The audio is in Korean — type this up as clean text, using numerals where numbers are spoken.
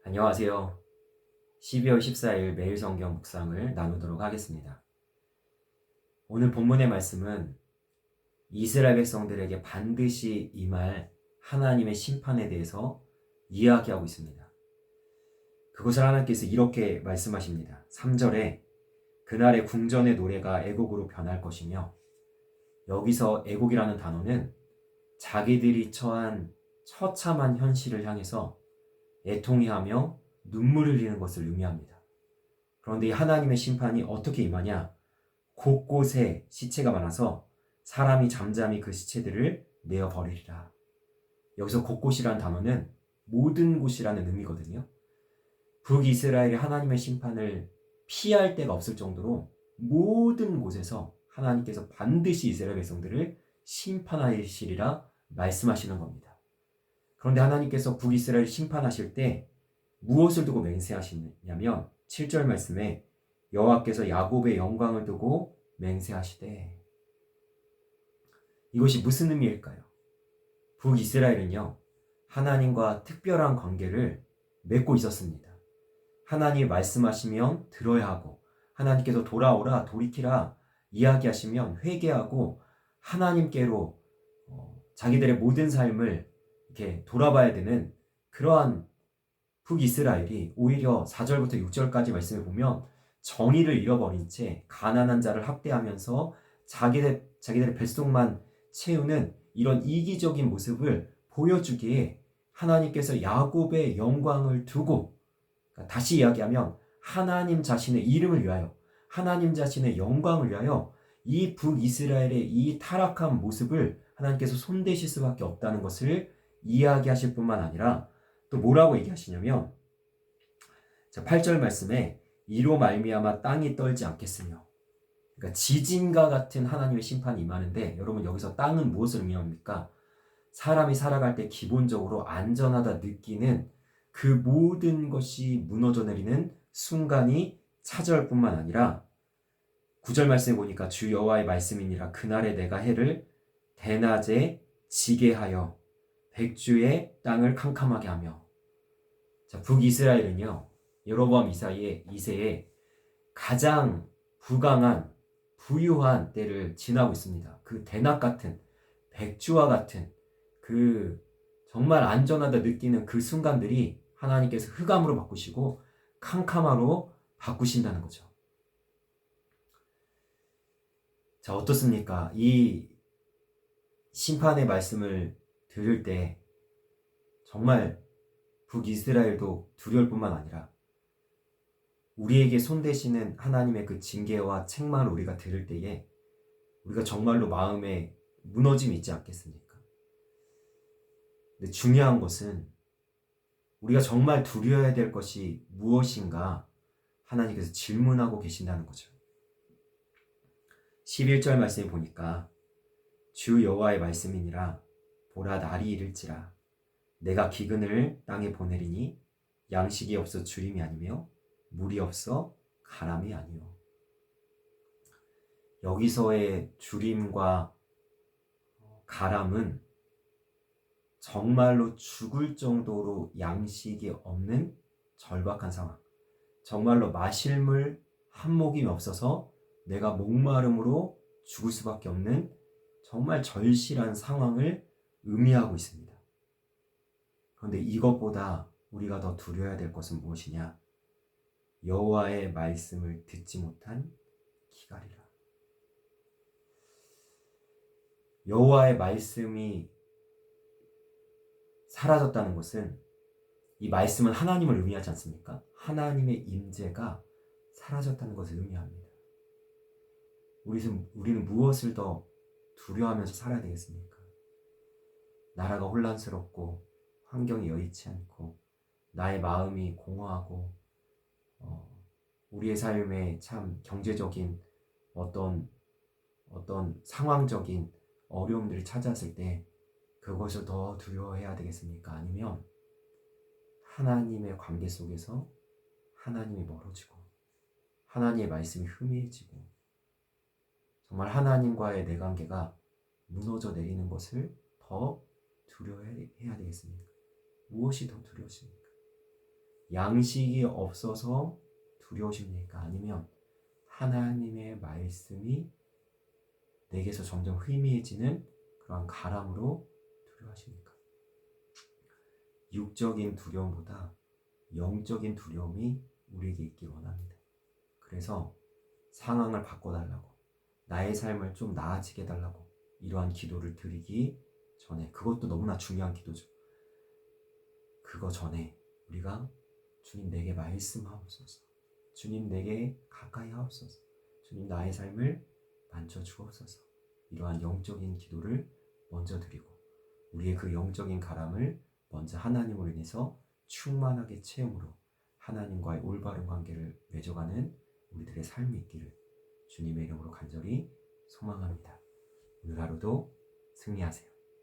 안녕하세요. 12월 14일 매일 성경 묵상을 나누도록 하겠습니다. 오늘 본문의 말씀은 이스라엘 백성들에게 반드시 임할 하나님의 심판에 대해서 이야기하고 있습니다. 그것을 하나님께서 이렇게 말씀하십니다. 3절에 그날의 궁전의 노래가 애곡으로 변할 것이며, 여기서 애곡이라는 단어는 자기들이 처한 처참한 현실을 향해서 애통해하며 눈물을 흘리는 것을 의미합니다. 그런데 이 하나님의 심판이 어떻게 임하냐? 곳곳에 시체가 많아서 사람이 잠잠히 그 시체들을 내어 버리리라. 여기서 곳곳이라는 단어는 모든 곳이라는 의미거든요. 북이스라엘이 하나님의 심판을 피할 데가 없을 정도로 모든 곳에서 하나님께서 반드시 이스라엘 백성들을 심판하시리라 말씀하시는 겁니다. 그런데 하나님께서 북이스라엘을 심판하실 때 무엇을 두고 맹세하시냐면 7절 말씀에 여호와께서 야곱의 영광을 두고 맹세하시되, 이것이 무슨 의미일까요? 북이스라엘은요, 하나님과 특별한 관계를 맺고 있었습니다. 하나님이 말씀하시면 들어야 하고, 하나님께서 돌아오라 돌이키라 이야기하시면 회개하고 하나님께로 자기들의 모든 삶을 이렇게 돌아봐야 되는 그러한 북이스라엘이 오히려 4절부터 6절까지 말씀을 보면 정의를 잃어버린 채 가난한 자를 학대하면서 자기들의 뱃속만 채우는 이런 이기적인 모습을 보여주기에 하나님께서 야곱의 영광을 두고, 그러니까 다시 이야기하면 하나님 자신의 이름을 위하여, 하나님 자신의 영광을 위하여 이 북이스라엘의 이 타락한 모습을 하나님께서 손대실 수밖에 없다는 것을 이야기하실 뿐만 아니라 또 뭐라고 얘기하시냐면 8절 말씀에 이로 말미암아 땅이 떨지 않겠으며, 그러니까 지진과 같은 하나님의 심판이 임하는데, 여러분 여기서 땅은 무엇을 의미합니까? 사람이 살아갈 때 기본적으로 안전하다 느끼는 그 모든 것이 무너져 내리는 순간이 찾아올 뿐만 아니라 9절 말씀에 보니까 주 여호와의 말씀이니라 그날에 내가 해를 대낮에 지게 하여 백주의 땅을 캄캄하게 하며. 자, 북이스라엘은요, 여로보암 2세의 가장 부강한 부유한 때를 지나고 있습니다. 그 대낮 같은, 백주와 같은 그 정말 안전하다 느끼는 그 순간들이 하나님께서 흑암으로 바꾸시고 캄캄하로 바꾸신다는 거죠. 자, 어떻습니까? 이 심판의 말씀을 들을 때 정말 북이스라엘도 두려울 뿐만 아니라 우리에게 손대시는 하나님의 그 징계와 책망을 우리가 들을 때에 우리가 정말로 마음에 무너짐이 있지 않겠습니까? 근데 중요한 것은 우리가 정말 두려워야 될 것이 무엇인가 하나님께서 질문하고 계신다는 거죠. 11절 말씀에 보니까 주 여호와의 말씀이니라 보라 날이 이를지라 내가 기근을 땅에 보내리니 양식이 없어 주림이 아니며 물이 없어 가람이 아니요. 여기서의 주림과 가람은 정말로 죽을 정도로 양식이 없는 절박한 상황, 정말로 마실 물 한 모금이 없어서 내가 목마름으로 죽을 수밖에 없는 정말 절실한 상황을 의미하고 있습니다. 그런데 이것보다 우리가 더 두려워야 될 것은 무엇이냐? 여호와의 말씀을 듣지 못한 기갈이라. 여호와의 말씀이 사라졌다는 것은 이 말씀은 하나님을 의미하지 않습니까? 하나님의 임재가 사라졌다는 것을 의미합니다. 우리는 무엇을 더 두려워하면서 살아야 되겠습니까? 나라가 혼란스럽고 환경이 여의치 않고 나의 마음이 공허하고 우리의 삶에 참 경제적인 어떤 상황적인 어려움들이 찾아왔을 때 그것을 더 두려워해야 되겠습니까? 아니면 하나님의 관계 속에서 하나님이 멀어지고 하나님의 말씀이 희미해지고 정말 하나님과의 내 관계가 무너져 내리는 것을 더 두려워해야 되겠습니까? 무엇이 더 두려우십니까? 양식이 없어서 두려우십니까? 아니면 하나님의 말씀이 내게서 점점 희미해지는 그러한 가람으로 두려워하십니까? 육적인 두려움보다 영적인 두려움이 우리에게 있길 원합니다. 그래서 상황을 바꿔달라고, 나의 삶을 좀 나아지게 해달라고 이러한 기도를 드리기 전에, 그것도 너무나 중요한 기도죠. 그거 전에 우리가 주님 내게 말씀하옵소서, 주님 내게 가까이 하옵소서, 주님 나의 삶을 만져주옵소서, 이러한 영적인 기도를 먼저 드리고 우리의 그 영적인 가람을 먼저 하나님으로 인해서 충만하게 채움으로 하나님과의 올바른 관계를 맺어가는 우리들의 삶이 있기를 주님의 이름으로 간절히 소망합니다. 오늘 하루도 승리하세요.